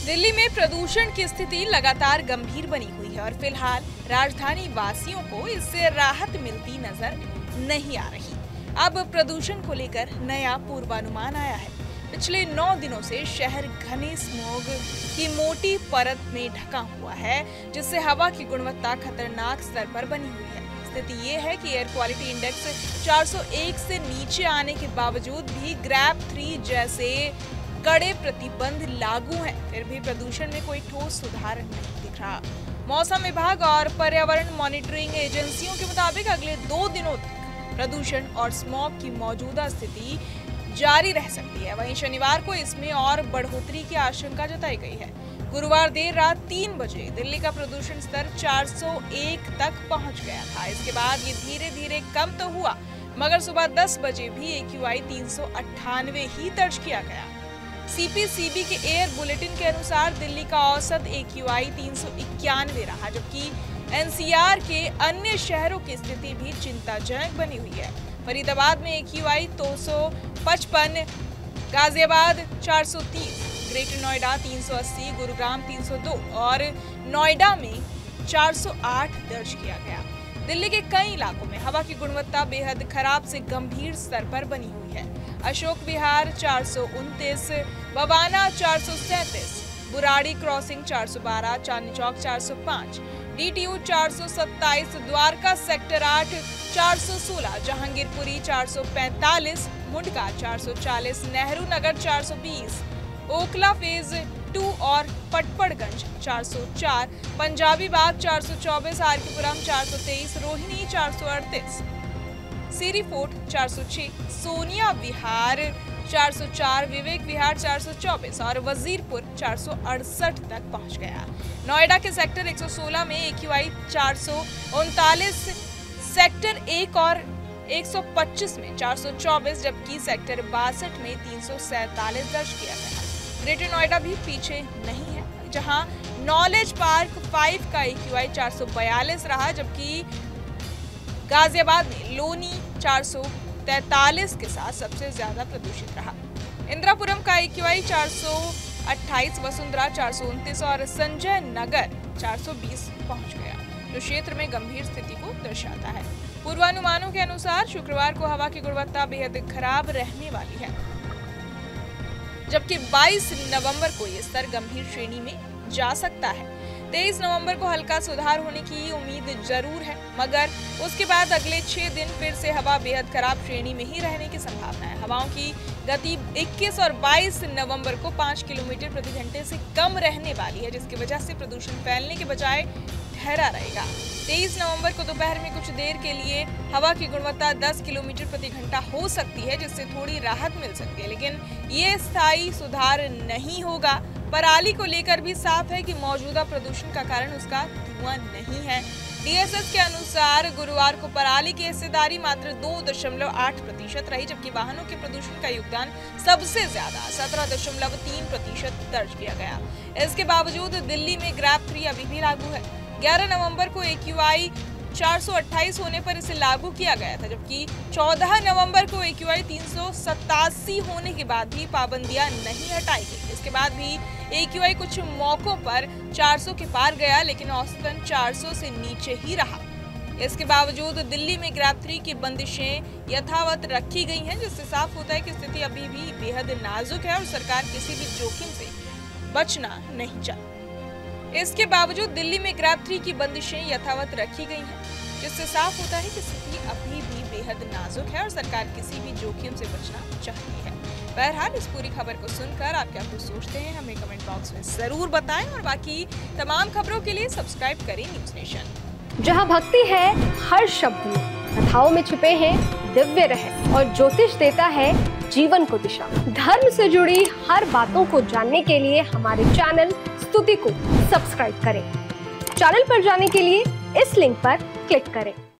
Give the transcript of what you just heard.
दिल्ली में प्रदूषण की स्थिति लगातार गंभीर बनी हुई है और फिलहाल राजधानी वासियों को इससे राहत मिलती नजर नहीं आ रही। अब प्रदूषण को लेकर नया पूर्वानुमान आया है। पिछले 9 दिनों से शहर घने स्मॉग की मोटी परत में ढका हुआ है, जिससे हवा की गुणवत्ता खतरनाक स्तर पर बनी हुई है। स्थिति ये है कि एयर क्वालिटी इंडेक्स 401 से नीचे आने के बावजूद भी ग्रैप 3 जैसे कड़े प्रतिबंध लागू हैं, फिर भी प्रदूषण में कोई ठोस सुधार नहीं दिख रहा। मौसम विभाग और पर्यावरण मॉनिटरिंग एजेंसियों के मुताबिक अगले 2 दिनों तक प्रदूषण और स्मॉग की मौजूदा स्थिति जारी रह सकती है। वहीं शनिवार को इसमें और बढ़ोतरी की आशंका जताई गई है। गुरुवार देर रात 3 बजे दिल्ली का प्रदूषण स्तर 401 तक पहुंच गया था। इसके बाद ये धीरे धीरे कम तो हुआ, मगर सुबह 10 बजे भी AQI 398 ही दर्ज किया गया। CPCB के एयर बुलेटिन के अनुसार दिल्ली का औसत AQI 391 रहा, जबकि NCR के अन्य शहरों की स्थिति भी चिंताजनक बनी हुई है। फरीदाबाद में AQI 255, गाजियाबाद 430, ग्रेटर नोएडा 380, गुरुग्राम 302 और नोएडा में 408 दर्ज किया गया। दिल्ली के कई इलाकों में हवा की गुणवत्ता बेहद खराब से गंभीर स्तर पर बनी हुई है। Ashok Vihar 429, Bawana 437, Burari crossing 412, Chandni Chowk 405, DTU 427, Dwarka sector 8 416, Jahangirpuri 445, Mundka 440, Nehru Nagar 420, Okhla phase 2 और पटपड़गंज 404, पंजाबी बाग 424, आरकेपुरम 423, रोहिणी 438, सीरी फोर्ट 406, सोनिया विहार 404, विवेक विहार 424 और वजीरपुर 468 तक पहुंच गया। नोएडा के सेक्टर 116 में AQI 439, सेक्टर 1 और 125 में 424, जबकि सेक्टर 62 में 347 दर्ज किया गया। ग्रेटर नोएडा भी पीछे नहीं है, जहां नॉलेज पार्क 5 का AQI 442 रहा, जबकि गाजियाबाद में लोनी 443 के साथ सबसे ज्यादा प्रदूषित रहा। इंदिरापुरम का AQI 428, वसुंधरा 429 और संजय नगर 420 पहुंच गया, जो क्षेत्र में गंभीर स्थिति को दर्शाता है। पूर्वानुमानों के अनुसार शुक्रवार को हवा की गुणवत्ता बेहद खराब रहने वाली है, जबकि 22 नवंबर को ये स्तर गंभीर श्रेणी में जा सकता है। 23 नवंबर को हल्का सुधार होने की उम्मीद जरूर है, मगर उसके बाद अगले 6 दिन फिर से हवा बेहद खराब श्रेणी में ही रहने की संभावना है। हवाओं की गति 21 और 22 नवंबर को 5 किलोमीटर प्रति घंटे से कम रहने वाली है, जिसकी वजह से प्रदूषण फैलने के बजाय ठहरा रहेगा। 23 नवंबर को दोपहर में कुछ देर के लिए हवा की गुणवत्ता 10 किलोमीटर प्रति घंटा हो सकती है, जिससे थोड़ी राहत मिल सकती है, लेकिन ये स्थायी सुधार नहीं होगा। पराली को लेकर भी साफ है कि मौजूदा प्रदूषण का कारण उसका धुआं नहीं है। DSS के अनुसार गुरुवार को पराली की हिस्सेदारी मात्र 2.8% रही, जबकि वाहनों के प्रदूषण का योगदान सबसे ज्यादा 17.3% दर्ज किया गया। इसके बावजूद दिल्ली में ग्रैप 3 अभी भी लागू है। 11 नवंबर को AQI 428 होने पर इसे लागू किया गया था, जबकि 14 नवंबर को AQI 387 होने के बाद भी पाबंदियां नहीं हटाई गई। इसके बाद भी AQI कुछ मौकों पर 400 के पार गया, लेकिन औसतन 400 से नीचे ही रहा। इसके बावजूद दिल्ली में ग्रैप 3 की बंदिशें यथावत रखी गई हैं, जिससे साफ होता है कि स्थिति अभी भी बेहद नाजुक है और सरकार किसी भी जोखिम से बचना नहीं चाहती। इसके बावजूद दिल्ली में ग्रैप 3 की बंदिशें यथावत रखी गई हैं, जिससे साफ होता है कि स्थिति अभी भी बेहद नाजुक है और सरकार किसी भी जोखिम से बचना चाहती है। बहरहाल इस पूरी खबर को सुनकर आप क्या कुछ सोचते हैं, हमें कमेंट बॉक्स में जरूर बताएं और बाकी तमाम खबरों के लिए सब्सक्राइब करें न्यूज नेशन। जहां भक्ति है हर शब्द में, कथाओं में छुपे हैं दिव्य रहस्य और ज्योतिष देता है जीवन को दिशा। धर्म से जुड़ी हर बातों को जानने के लिए हमारे चैनल स्तुति को सब्सक्राइब करें। चैनल पर जाने के लिए इस लिंक पर क्लिक करें।